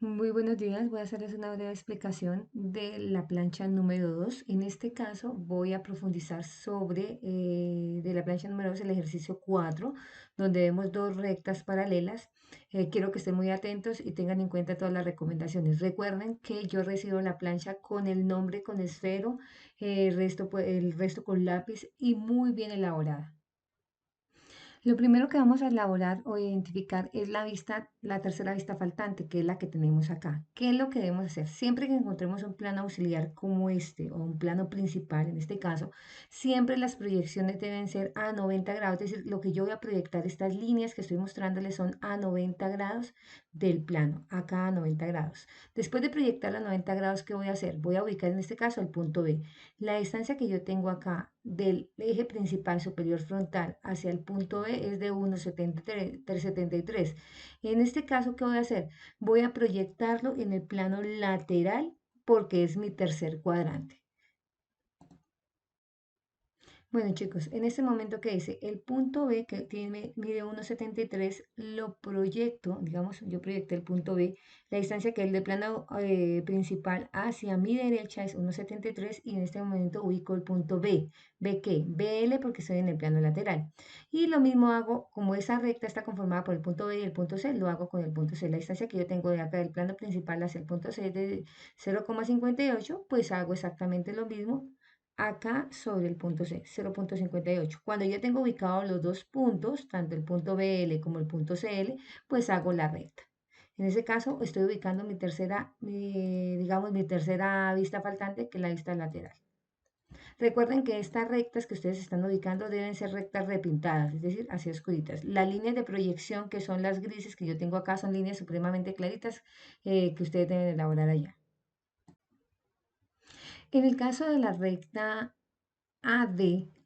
Muy buenos días, voy a hacerles una breve explicación de la plancha número 2. En este caso voy a profundizar sobre de la plancha número 2 el ejercicio 4, donde vemos dos rectas paralelas. Quiero que estén muy atentos y tengan en cuenta todas las recomendaciones. Recuerden que yo recibo la plancha con el nombre, con esfero, el resto con lápiz y muy bien elaborada. Lo primero que vamos a elaborar o identificar es la vista, la tercera vista faltante, que es la que tenemos acá. ¿Qué es lo que debemos hacer? Siempre que encontremos un plano auxiliar como este o un plano principal, en este caso, siempre las proyecciones deben ser a 90 grados. Es decir, lo que yo voy a proyectar, estas líneas que estoy mostrándoles son a 90 grados del plano, acá a 90 grados. Después de proyectar a 90 grados, ¿qué voy a hacer? Voy a ubicar en este caso el punto B. La distancia que yo tengo acá del eje principal superior frontal hacia el punto B es de 1,73. En este caso, ¿qué voy a hacer? Voy a proyectarlo en el plano lateral porque es mi tercer cuadrante. Bueno, chicos, en este momento que dice el punto B que mide 1,73, lo proyecto, digamos, yo proyecté el punto B, la distancia que es del plano principal hacia mi derecha es 1,73 y en este momento ubico el punto B. ¿B qué? BL porque estoy en el plano lateral. Y lo mismo hago, como esa recta está conformada por el punto B y el punto C, lo hago con el punto C. La distancia que yo tengo de acá del plano principal hacia el punto C es de 0,58, pues hago exactamente lo mismo acá sobre el punto C, 0,58. Cuando ya tengo ubicados los dos puntos, tanto el punto BL como el punto CL, pues hago la recta. En ese caso estoy ubicando digamos, mi tercera vista faltante, que es la vista lateral. Recuerden que estas rectas que ustedes están ubicando deben ser rectas repintadas, es decir, así oscuritas. Las líneas de proyección, que son las grises que yo tengo acá, son líneas supremamente claritas que ustedes deben elaborar allá. En el caso de la recta AD,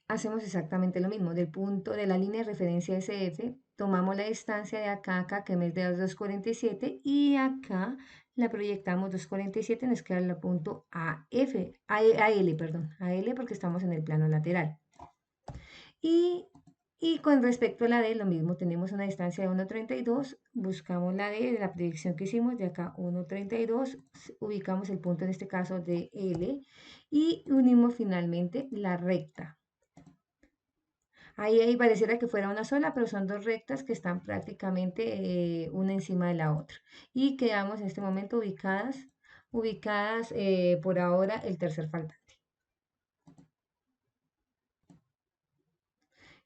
hacemos exactamente lo mismo. Del punto de la línea de referencia SF, tomamos la distancia de acá a acá, que me da 2,47, y acá la proyectamos 2,47, nos queda el punto AL, perdón, AL porque estamos en el plano lateral. Y, y con respecto a la D, lo mismo, tenemos una distancia de 1,32, buscamos la D de la proyección que hicimos, de acá 1,32, ubicamos el punto en este caso de L y unimos finalmente la recta. Ahí pareciera que fuera una sola, pero son dos rectas que están prácticamente una encima de la otra. Y quedamos en este momento ubicadas por ahora el tercer faltante.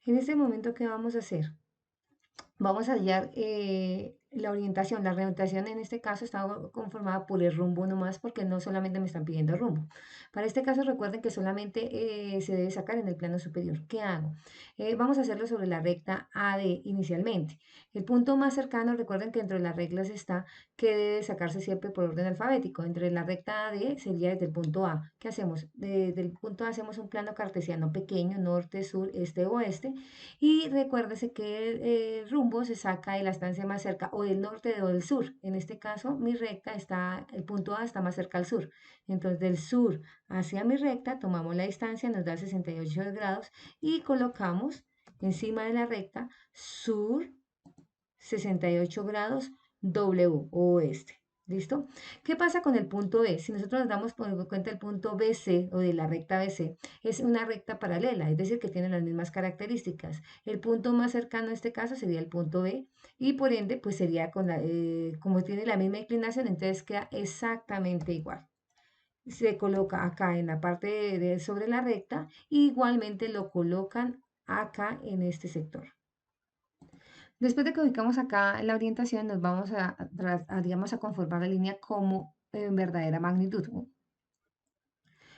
En este momento, ¿qué vamos a hacer? Vamos a hallar la orientación. La orientación en este caso está conformada por el rumbo nomás porque no solamente me están pidiendo el rumbo. Para este caso recuerden que solamente se debe sacar en el plano superior. ¿Qué hago? Vamos a hacerlo sobre la recta AD inicialmente. El punto más cercano, recuerden que dentro de las reglas está que debe sacarse siempre por orden alfabético. Entre la recta AD sería desde el punto A. ¿Qué hacemos? Desde el punto A hacemos un plano cartesiano pequeño, norte, sur, este, oeste. Y recuérdese que el rumbo se saca de la estancia más cerca o del norte o del sur. En este caso, mi recta está, el punto A está más cerca al sur. Entonces, del sur hacia mi recta, tomamos la distancia, nos da 68 grados y colocamos encima de la recta sur 68 grados W o oeste. ¿Listo? ¿Qué pasa con el punto B? Si nosotros nos damos por cuenta el punto BC o de la recta BC, es una recta paralela, es decir, que tiene las mismas características. El punto más cercano en este caso sería el punto B y por ende, pues sería como tiene la misma inclinación, entonces queda exactamente igual. Se coloca acá en la parte sobre la recta, igualmente lo colocan acá en este sector. Después de que ubicamos acá la orientación, nos vamos digamos, a conformar la línea como en verdadera magnitud.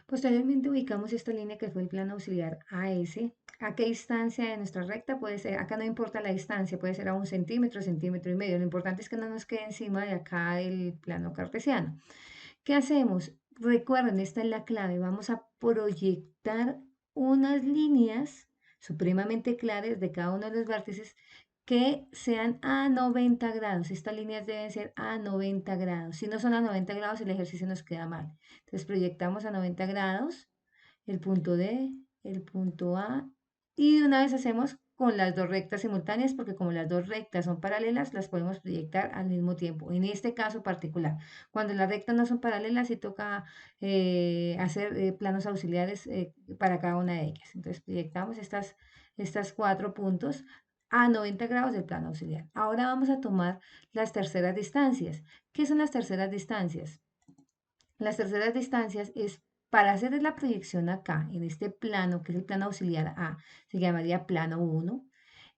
Posteriormente ubicamos esta línea que fue el plano auxiliar AS. ¿A qué distancia de nuestra recta puede ser? Acá no importa la distancia, puede ser a 1 centímetro, centímetro y medio. Lo importante es que no nos quede encima de acá del plano cartesiano. ¿Qué hacemos? Recuerden, esta es la clave. Vamos a proyectar unas líneas supremamente claras de cada uno de los vértices que sean a 90 grados. Estas líneas deben ser a 90 grados. Si no son a 90 grados, el ejercicio nos queda mal. Entonces proyectamos a 90 grados el punto D, el punto A y de una vez hacemos con las dos rectas simultáneas, porque como las dos rectas son paralelas, las podemos proyectar al mismo tiempo. En este caso particular, cuando las rectas no son paralelas, sí toca hacer planos auxiliares para cada una de ellas. Entonces proyectamos estas 4 puntos a 90 grados del plano auxiliar. Ahora vamos a tomar las terceras distancias. ¿Qué son las terceras distancias? Las terceras distancias es para hacer la proyección acá, en este plano, que es el plano auxiliar A, se llamaría plano 1,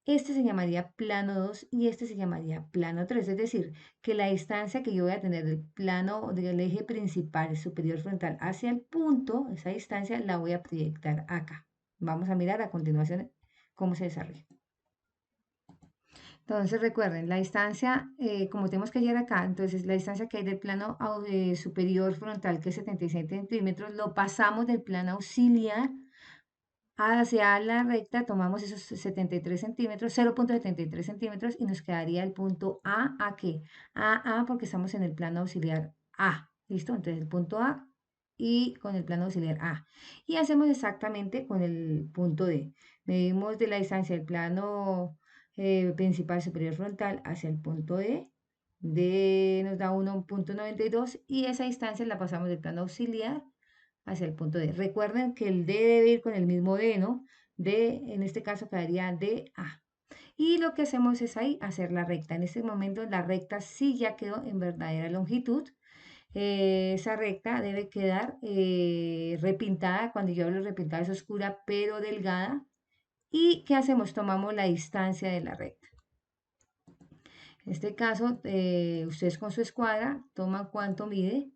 este se llamaría plano 2 y este se llamaría plano 3. Es decir, que la distancia que yo voy a tener del plano del eje principal superior frontal hacia el punto, esa distancia la voy a proyectar acá. Vamos a mirar a continuación cómo se desarrolla. Entonces recuerden, la distancia, como tenemos que hallar acá, entonces la distancia que hay del plano superior frontal, que es 76 centímetros, lo pasamos del plano auxiliar hacia la recta, tomamos esos 73 centímetros, 0,73 centímetros y nos quedaría el punto ¿a qué? A porque estamos en el plano auxiliar A, ¿listo? Entonces el punto A y con el plano auxiliar A. Y hacemos exactamente con el punto D. Medimos de la distancia del plano principal superior frontal hacia el punto D nos da 1,92 y esa distancia la pasamos del plano auxiliar hacia el punto D. Recuerden que el D debe ir con el mismo D, ¿no? D, en este caso quedaría DA. Y lo que hacemos es ahí hacer la recta. En este momento la recta sí ya quedó en verdadera longitud. Esa recta debe quedar repintada. Cuando yo hablo de repintada es oscura pero delgada. ¿Y qué hacemos? Tomamos la distancia de la recta. En este caso, ustedes con su escuadra toman cuánto mide.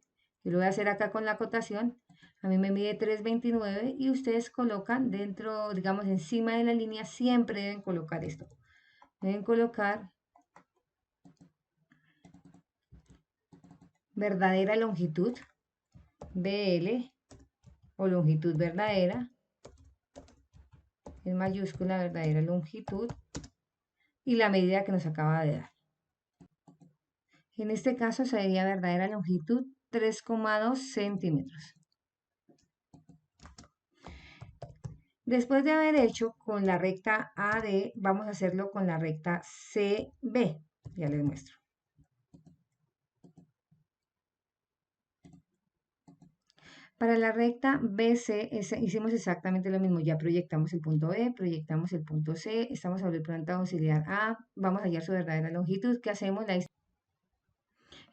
Yo lo voy a hacer acá con la acotación. A mí me mide 3,29 y ustedes colocan dentro, digamos, encima de la línea, siempre deben colocar esto. Deben colocar verdadera longitud, BL, o longitud verdadera, en mayúscula, verdadera longitud, y la medida que nos acaba de dar. En este caso sería verdadera longitud 3,2 centímetros. Después de haber hecho con la recta AD, vamos a hacerlo con la recta CB. Ya les muestro. Para la recta BC hicimos exactamente lo mismo. Ya proyectamos el punto B, proyectamos el punto C, estamos sobre el plano auxiliar A, vamos a hallar su verdadera longitud. ¿Qué hacemos?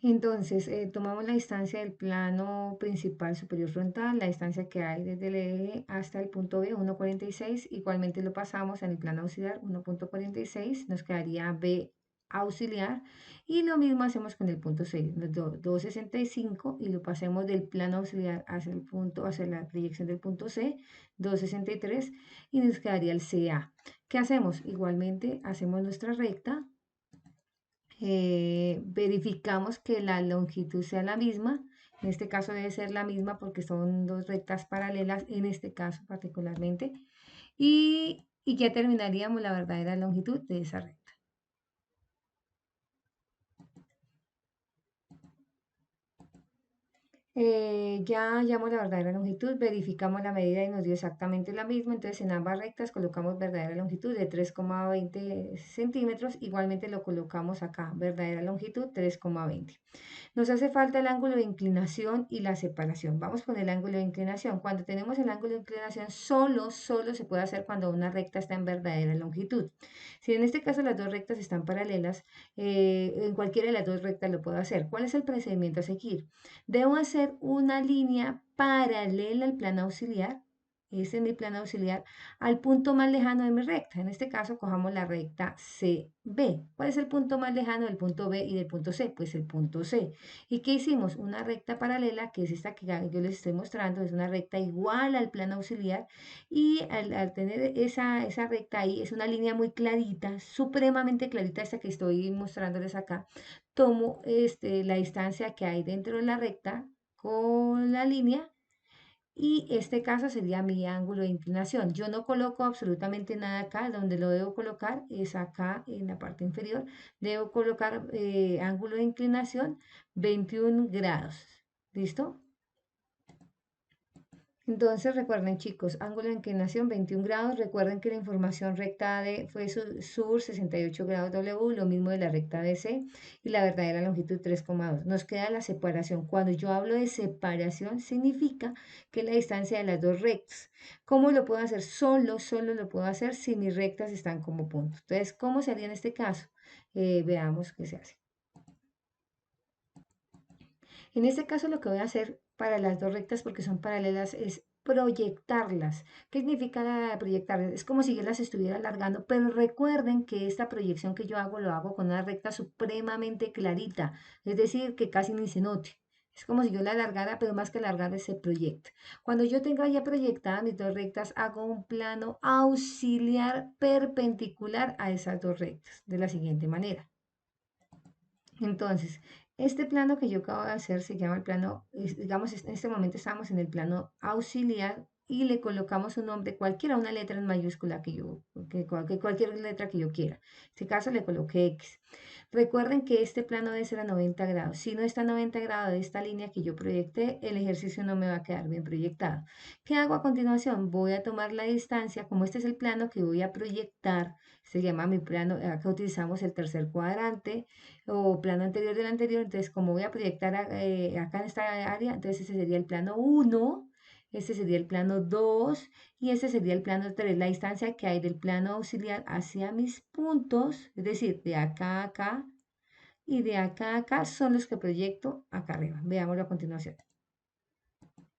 Entonces, tomamos la distancia del plano principal superior frontal, la distancia que hay desde el eje hasta el punto B, 1,46. Igualmente lo pasamos en el plano auxiliar, 1,46. Nos quedaría B auxiliar. Y lo mismo hacemos con el punto C, 2,65. Y lo pasemos del plano auxiliar hacia el punto, hacia la proyección del punto C, 2,63. Y nos quedaría el CA. ¿Qué hacemos? Igualmente hacemos nuestra recta. Verificamos que la longitud sea la misma. En este caso debe ser la misma porque son dos rectas paralelas, en este caso particularmente. Y ya terminaríamos la verdadera longitud de esa recta. Ya hallamos la verdadera longitud, verificamos la medida y nos dio exactamente la misma. Entonces en ambas rectas colocamos verdadera longitud de 3,20 centímetros. Igualmente lo colocamos acá, verdadera longitud 3,20. Nos hace falta el ángulo de inclinación y la separación. Vamos con el ángulo de inclinación. Cuando tenemos el ángulo de inclinación, solo se puede hacer cuando una recta está en verdadera longitud. Si en este caso las dos rectas están paralelas, en cualquiera de las dos rectas lo puedo hacer. ¿Cuál es el procedimiento a seguir? Debo hacer una línea paralela al plano auxiliar. Ese es mi plano auxiliar, al punto más lejano de mi recta. En este caso, cojamos la recta CB. ¿Cuál es el punto más lejano del punto B y del punto C? Pues el punto C. ¿Y qué hicimos? Una recta paralela, que es esta que yo les estoy mostrando, es una recta igual al plano auxiliar. Y al tener esa recta ahí, es una línea muy clarita, supremamente clarita, esta que estoy mostrándoles acá. Tomo la distancia que hay dentro de la recta con la línea y este caso sería mi ángulo de inclinación. Yo no coloco absolutamente nada acá, donde lo debo colocar es acá en la parte inferior. Debo colocar ángulo de inclinación 21 grados. ¿Listo? Entonces, recuerden, chicos, ángulo de inclinación 21 grados. Recuerden que la información recta AD fue sur 68 grados W, lo mismo de la recta BC y la verdadera longitud 3,2. Nos queda la separación. Cuando yo hablo de separación, significa que la distancia de las dos rectas. ¿Cómo lo puedo hacer? Solo lo puedo hacer si mis rectas están como punto. Entonces, ¿cómo se haría en este caso? Veamos qué se hace. En este caso lo que voy a hacer para las dos rectas, porque son paralelas, es proyectarlas. ¿Qué significa proyectarlas? Es como si yo las estuviera alargando, pero recuerden que esta proyección que yo hago lo hago con una recta supremamente clarita, es decir, que casi ni se note. Es como si yo la alargara, pero más que alargar se proyecta. Cuando yo tenga ya proyectadas mis dos rectas, hago un plano auxiliar perpendicular a esas dos rectas, de la siguiente manera. Entonces, este plano que yo acabo de hacer se llama el plano, digamos, en este momento estamos en el plano auxiliar y le colocamos un nombre cualquiera, una letra en mayúscula que cualquier letra que yo quiera. En este caso le coloqué X. Recuerden que este plano debe ser a 90 grados. Si no está a 90 grados de esta línea que yo proyecté, el ejercicio no me va a quedar bien proyectado. ¿Qué hago a continuación? Voy a tomar la distancia, como este es el plano que voy a proyectar, se llama mi plano, acá utilizamos el tercer cuadrante o plano anterior del anterior. Entonces, como voy a proyectar acá en esta área, entonces ese sería el plano 1, este sería el plano 2 y este sería el plano 3, la distancia que hay del plano auxiliar hacia mis puntos, es decir, de acá a acá y de acá a acá son los que proyecto acá arriba. Veámoslo a continuación.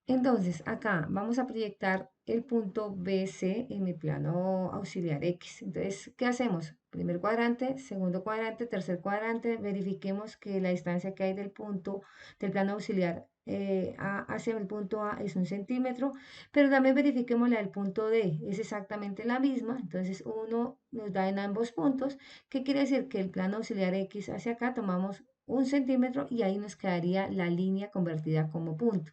Entonces, acá vamos a proyectar el punto BC en mi plano auxiliar X. Entonces, ¿qué hacemos? Primer cuadrante, segundo cuadrante, tercer cuadrante. Verifiquemos que la distancia que hay del punto del plano auxiliar A hacia el punto A es 1 centímetro, pero también verifiquemos la del punto D. Es exactamente la misma. Entonces, uno nos da en ambos puntos. ¿Qué quiere decir? Que el plano auxiliar X hacia acá tomamos 1 centímetro y ahí nos quedaría la línea convertida como punto.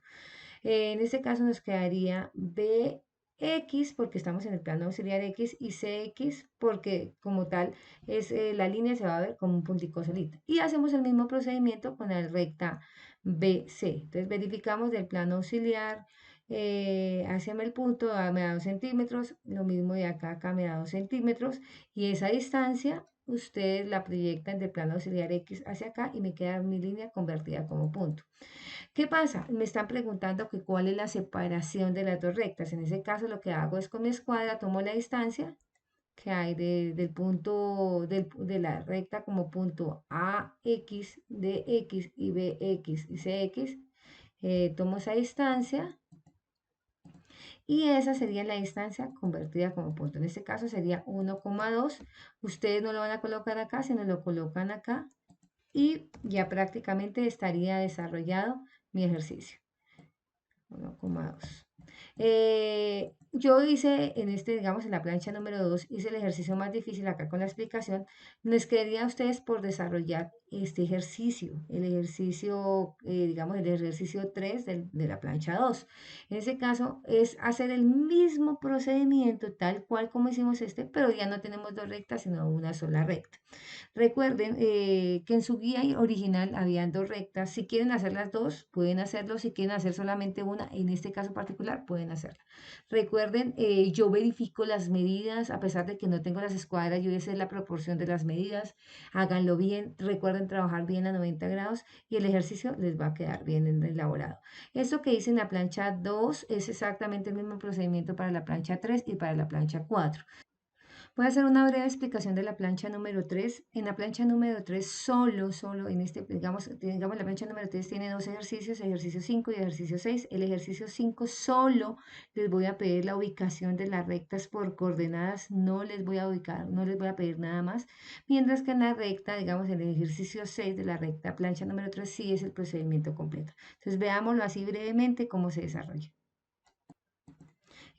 En este caso nos quedaría BX porque estamos en el plano auxiliar X y CX porque como tal es la línea se va a ver como un puntico solito. Y hacemos el mismo procedimiento con la recta BC. Entonces verificamos del plano auxiliar hacia el punto, me da 2 centímetros, lo mismo de acá, acá me da 2 centímetros y esa distancia ustedes la proyectan del plano auxiliar X hacia acá y me queda mi línea convertida como punto. ¿Qué pasa? Me están preguntando que cuál es la separación de las dos rectas. En ese caso, lo que hago es con mi escuadra, tomo la distancia que hay del punto de la recta como punto AX, DX y BX y CX. Tomo esa distancia y esa sería la distancia convertida como punto. En este caso sería 1,2. Ustedes no lo van a colocar acá, sino lo colocan acá y ya prácticamente estaría desarrollado mi ejercicio. 1,2. Yo hice en este, digamos, en la plancha número 2, hice el ejercicio más difícil acá con la explicación. Les quedaría a ustedes por desarrollar este ejercicio, el ejercicio, digamos, el ejercicio 3 de la plancha 2. En ese caso es hacer el mismo procedimiento tal cual como hicimos este, pero ya no tenemos dos rectas, sino una sola recta. Recuerden que en su guía original habían dos rectas. Si quieren hacer las dos, pueden hacerlo. Si quieren hacer solamente una, en este caso particular, pueden hacerla. Recuerden, yo verifico las medidas, a pesar de que no tengo las escuadras, yo voy a hacer la proporción de las medidas. Háganlo bien. Recuerden trabajar bien a 90 grados y el ejercicio les va a quedar bien elaborado. Esto que hice en la plancha 2 es exactamente el mismo procedimiento para la plancha 3 y para la plancha 4. Voy a hacer una breve explicación de la plancha número 3. En la plancha número 3, solo en este, digamos, la plancha número 3 tiene dos ejercicios, ejercicio 5 y ejercicio 6. El ejercicio 5 solo les voy a pedir la ubicación de las rectas por coordenadas, no les voy a ubicar, no les voy a pedir nada más. Mientras que en la recta, digamos, en el ejercicio 6 de la recta plancha número 3 sí es el procedimiento completo. Entonces veámoslo así brevemente cómo se desarrolla.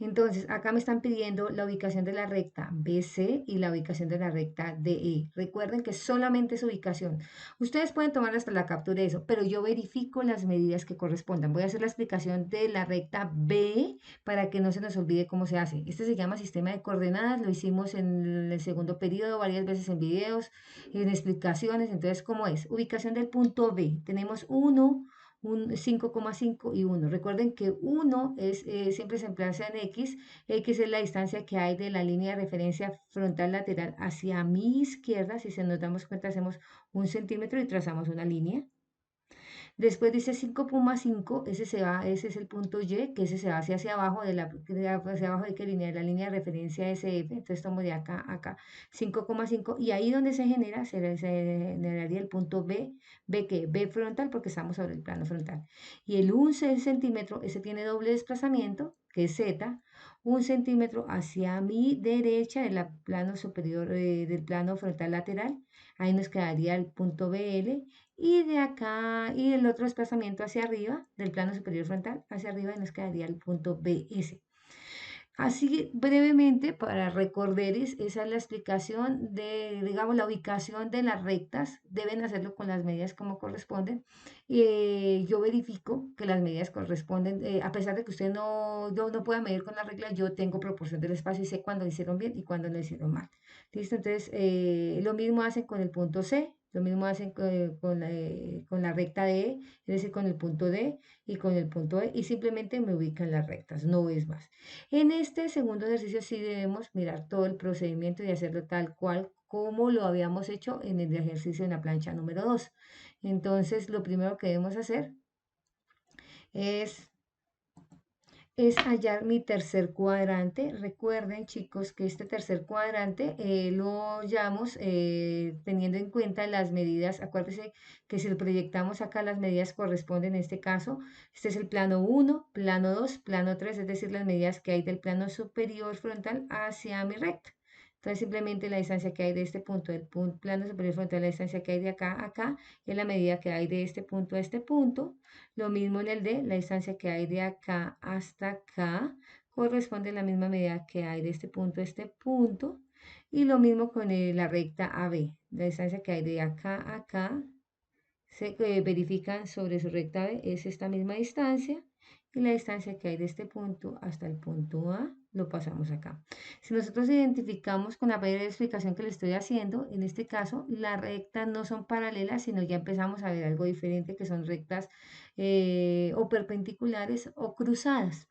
Entonces, acá me están pidiendo la ubicación de la recta BC y la ubicación de la recta DE. Recuerden que solamente es ubicación. Ustedes pueden tomar hasta la captura de eso, pero yo verifico las medidas que correspondan. Voy a hacer la explicación de la recta B para que no se nos olvide cómo se hace. Este se llama sistema de coordenadas. Lo hicimos en el segundo periodo varias veces en videos, en explicaciones. Entonces, ¿cómo es? Ubicación del punto B. Tenemos 1, un 5,5 y 1. Recuerden que 1 es, siempre se emplaza en X. X es la distancia que hay de la línea de referencia frontal lateral hacia mi izquierda. Si se nos damos cuenta, hacemos 1 centímetro y trazamos una línea. Después dice 5,5, ese se va, ese es el punto Y, que ese se va hacia abajo hacia abajo de qué línea, de la línea de referencia SF. Entonces tomo de acá a acá 5,5 y ahí donde se genera, se generaría el punto B. ¿B qué? B frontal porque estamos sobre el plano frontal. Y el 1 centímetro, ese tiene doble desplazamiento, que es Z, 1 centímetro hacia mi derecha del plano superior, del plano frontal lateral. Ahí nos quedaría el punto BL y de acá, y el otro desplazamiento hacia arriba, del plano superior frontal, hacia arriba, y nos quedaría el punto BS. Así brevemente, para recorderis, esa es la explicación de, digamos, la ubicación de las rectas. Deben hacerlo con las medidas como corresponden. Yo verifico que las medidas corresponden, a pesar de que usted no pueda medir con la regla, yo tengo proporción del espacio y sé cuándo lo hicieron bien y cuándo lo hicieron mal. ¿Listo? Entonces, lo mismo hacen con el punto C, lo mismo hacen con la recta D, es decir, con el punto D y con el punto E, y simplemente me ubican las rectas, no es más. En este segundo ejercicio sí debemos mirar todo el procedimiento y hacerlo tal cual como lo habíamos hecho en el ejercicio en la plancha número 2. Entonces, lo primero que debemos hacer es hallar mi tercer cuadrante. Recuerden, chicos, que este tercer cuadrante lo hallamos teniendo en cuenta las medidas. Acuérdense que si lo proyectamos acá, las medidas corresponden en este caso. Este es el plano 1, plano 2, plano 3, es decir, las medidas que hay del plano superior frontal hacia mi recta. Entonces, simplemente la distancia que hay de este punto, del plano superior frontal, la distancia que hay de acá a acá, es la medida que hay de este punto a este punto. Lo mismo en el D, la distancia que hay de acá hasta acá corresponde a la misma medida que hay de este punto a este punto. Y lo mismo con la recta AB, la distancia que hay de acá a acá se verifican sobre su recta B, es esta misma distancia. Y la distancia que hay de este punto hasta el punto A lo pasamos acá. Si nosotros identificamos con la breve explicación que le estoy haciendo, en este caso las rectas no son paralelas, sino ya empezamos a ver algo diferente, que son rectas o perpendiculares o cruzadas.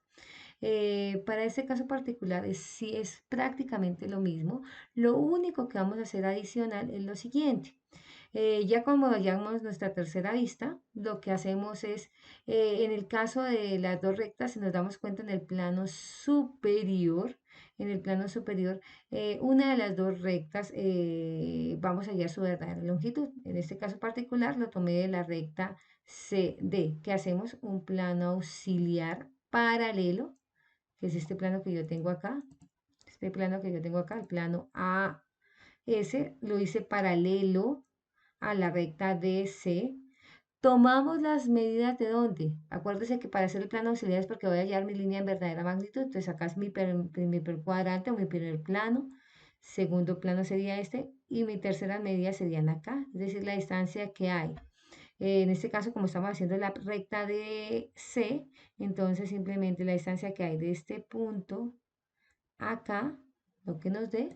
Para este caso particular sí es prácticamente lo mismo. Lo único que vamos a hacer adicional es lo siguiente. Ya cuando hallamos nuestra tercera vista, lo que hacemos es, en el caso de las dos rectas, si nos damos cuenta en el plano superior, una de las dos rectas vamos a hallar su verdadera longitud. En este caso particular lo tomé de la recta CD, que hacemos un plano auxiliar paralelo, que es este plano que yo tengo acá, el plano AS, lo hice paralelo a la recta DC. Tomamos las medidas de dónde. Acuérdese que para hacer el plano auxiliar es porque voy a hallar mi línea en verdadera magnitud. Entonces acá es mi primer cuadrante o mi primer plano. Segundo plano sería este. Y mi tercera medida serían acá. Es decir, la distancia que hay. En este caso, como estamos haciendo la recta de C, entonces simplemente la distancia que hay de este punto acá, lo que nos dé,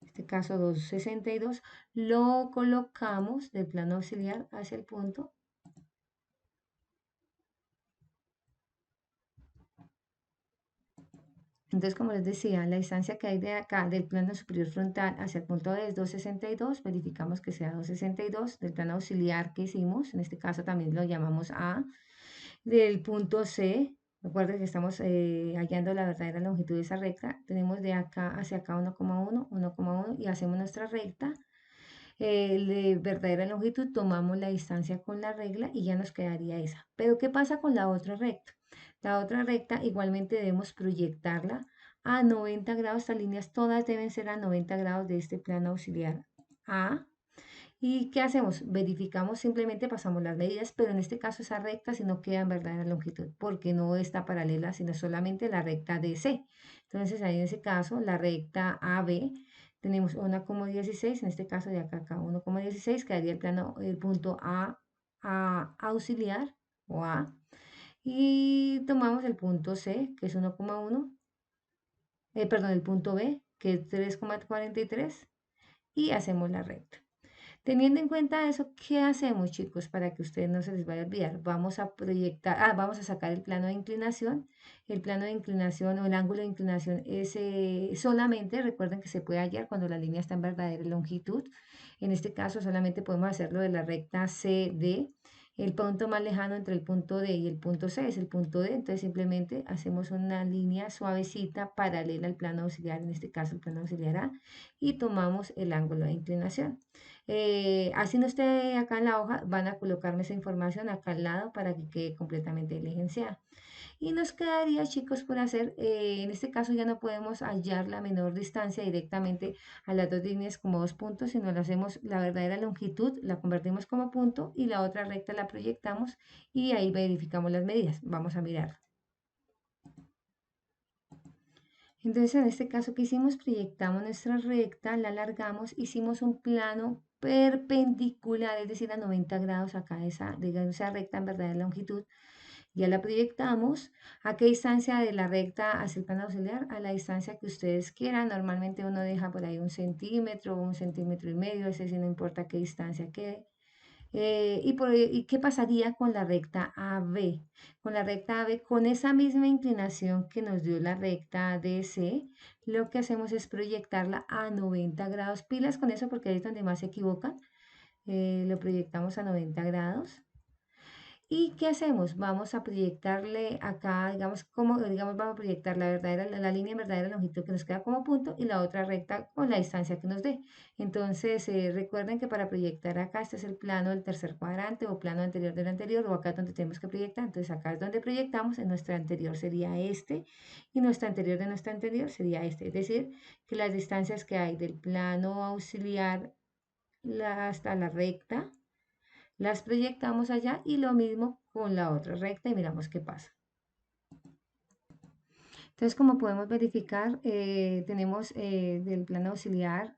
este caso 2,62, lo colocamos del plano auxiliar hacia el punto. Entonces, como les decía, la distancia que hay de acá del plano superior frontal hacia el punto D es 2,62. Verificamos que sea 2,62 del plano auxiliar que hicimos. En este caso también lo llamamos A. Del punto C, recuerden que estamos hallando la verdadera longitud de esa recta. Tenemos de acá hacia acá 1,1, 1,1 y hacemos nuestra recta. De verdadera longitud, tomamos la distancia con la regla y ya nos quedaría esa. Pero ¿qué pasa con la otra recta? La otra recta igualmente debemos proyectarla a 90 grados. Estas líneas todas deben ser a 90 grados de este plano auxiliar A. ¿Y qué hacemos? Verificamos, simplemente pasamos las medidas, pero en este caso esa recta si no queda en verdadera longitud, porque no está paralela, sino solamente la recta DC. Entonces ahí en ese caso la recta AB tenemos 1,16, en este caso de acá a acá 1,16, quedaría el punto A auxiliar o A. Y tomamos el punto C, que es 1,1, perdón, el punto B, que es 3,43, y hacemos la recta. Teniendo en cuenta eso, ¿qué hacemos, chicos? Para que ustedes no se les vaya a olvidar. Vamos a proyectar, vamos a sacar el plano de inclinación. El plano de inclinación o el ángulo de inclinación es solamente, recuerden que se puede hallar cuando la línea está en verdadera longitud. En este caso, solamente podemos hacerlo de la recta CD. El punto más lejano entre el punto D y el punto C es el punto D. Entonces, simplemente hacemos una línea suavecita paralela al plano auxiliar, en este caso el plano auxiliar A, y tomamos el ángulo de inclinación. Así no esté acá en la hoja, van a colocarme esa información acá al lado para que quede completamente diligenciada. Y nos quedaría, chicos, por hacer, en este caso ya no podemos hallar la menor distancia directamente a las dos líneas como dos puntos, sino lo hacemos la verdadera longitud, la convertimos como punto y la otra recta la proyectamos y ahí verificamos las medidas. Vamos a mirar. Entonces, en este caso que hicimos, proyectamos nuestra recta, la alargamos, hicimos un plano perpendicular, es decir, a 90 grados acá, digamos, esa recta en verdadera longitud. Ya la proyectamos. ¿A qué distancia de la recta hacia el plano auxiliar? A la distancia que ustedes quieran. Normalmente uno deja por ahí 1 centímetro, 1,5 centímetros, ese sí no importa qué distancia quede. ¿Y qué pasaría con la recta AB? Con la recta AB, con esa misma inclinación que nos dio la recta DC, lo que hacemos es proyectarla a 90 grados. Pilas con eso porque ahí es donde más se equivocan. Lo proyectamos a 90 grados. ¿Y qué hacemos? Vamos a proyectarle acá, digamos, digamos, vamos a proyectar la línea en verdadera longitud que nos queda como punto y la otra recta con la distancia que nos dé. Entonces, recuerden que para proyectar acá, este es el plano del tercer cuadrante o plano anterior del anterior o acá es donde tenemos que proyectar. Entonces, acá es donde proyectamos, en nuestra anterior sería este y nuestra anterior de nuestra anterior sería este. Es decir, que las distancias que hay del plano auxiliar hasta la recta, las proyectamos allá y lo mismo con la otra recta y miramos qué pasa. Entonces, como podemos verificar, tenemos del plano auxiliar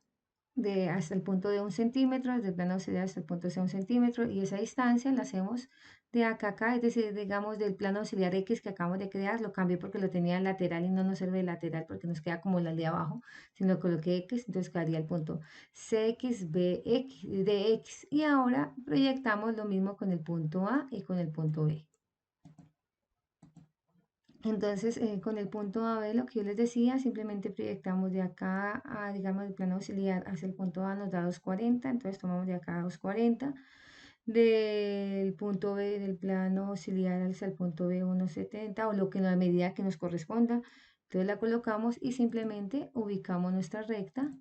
hasta el punto de 1 centímetro, desde el plano auxiliar hasta el punto de 1 centímetro, y esa distancia la hacemos de acá a acá, es decir, digamos del plano auxiliar X que acabamos de crear, lo cambié porque lo tenía en lateral y no nos sirve de lateral porque nos queda como la de abajo, si lo coloqué X, entonces quedaría el punto CXBX de X, y ahora proyectamos lo mismo con el punto A y con el punto B. Entonces, con el punto A, B, lo que yo les decía, simplemente proyectamos de acá a, digamos, el plano auxiliar hacia el punto A nos da 240, entonces tomamos de acá 240, del punto B del plano auxiliar hacia el punto B 170 o lo que la medida que nos corresponda, entonces la colocamos y simplemente ubicamos nuestra recta.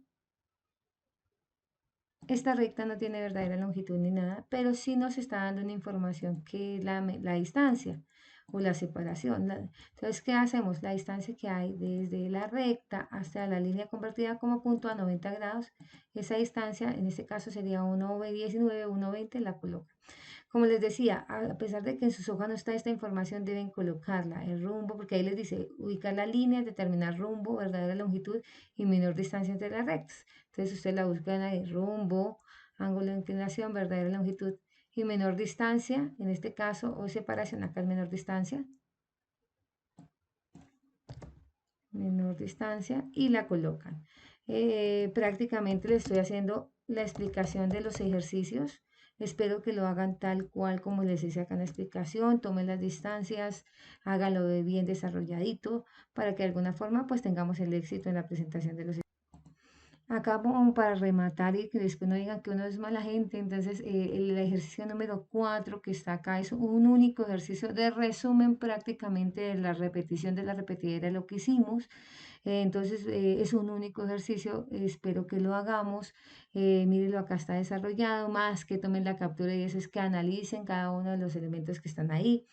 Esta recta no tiene verdadera longitud ni nada, pero sí nos está dando una información que es la distancia o la separación. Entonces, ¿qué hacemos? La distancia que hay desde la recta hasta la línea convertida como punto a 90 grados, esa distancia, en este caso sería 1,19, 1,20, la coloca. Como les decía, a pesar de que en sus hojas no está esta información, deben colocarla, el rumbo, porque ahí les dice ubicar la línea, determinar rumbo, verdadera longitud y menor distancia entre las rectas. Entonces usted la buscan ahí, rumbo, ángulo de inclinación, verdadera longitud y menor distancia, en este caso, o separación, acá es menor distancia, y la colocan. Prácticamente les estoy haciendo la explicación de los ejercicios. Espero que lo hagan tal cual como les hice acá en la explicación, tomen las distancias, háganlo bien desarrolladito para que de alguna forma pues tengamos el éxito en la presentación de los ejercicios. Acá como para rematar y que después no digan que uno es mala gente, entonces el ejercicio número 4 que está acá es un único ejercicio de resumen prácticamente de la repetición de la repetidera de lo que hicimos. Entonces es un único ejercicio, espero que lo hagamos. Mírenlo, acá está desarrollado, más que tomen la captura y eso es que analicen cada uno de los elementos que están ahí.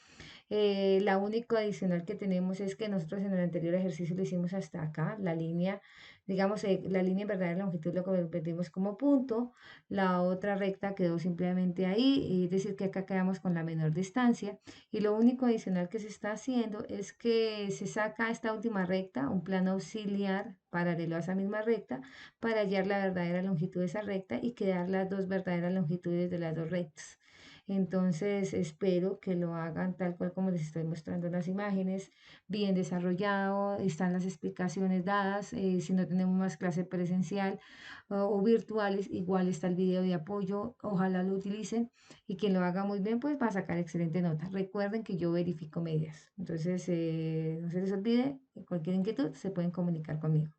La única adicional que tenemos es que nosotros en el anterior ejercicio lo hicimos hasta acá, la línea, digamos, la línea en verdadera longitud lo convertimos como punto, la otra recta quedó simplemente ahí, es decir, que acá quedamos con la menor distancia, y lo único adicional que se está haciendo es que se saca esta última recta, un plano auxiliar paralelo a esa misma recta, para hallar la verdadera longitud de esa recta y quedar las dos verdaderas longitudes de las dos rectas. Entonces, espero que lo hagan tal cual como les estoy mostrando en las imágenes, bien desarrollado, están las explicaciones dadas, si no tenemos más clase presencial o virtuales, igual está el video de apoyo, ojalá lo utilicen y quien lo haga muy bien, pues va a sacar excelente nota. Recuerden que yo verifico medias, entonces no se les olvide, cualquier inquietud se pueden comunicar conmigo.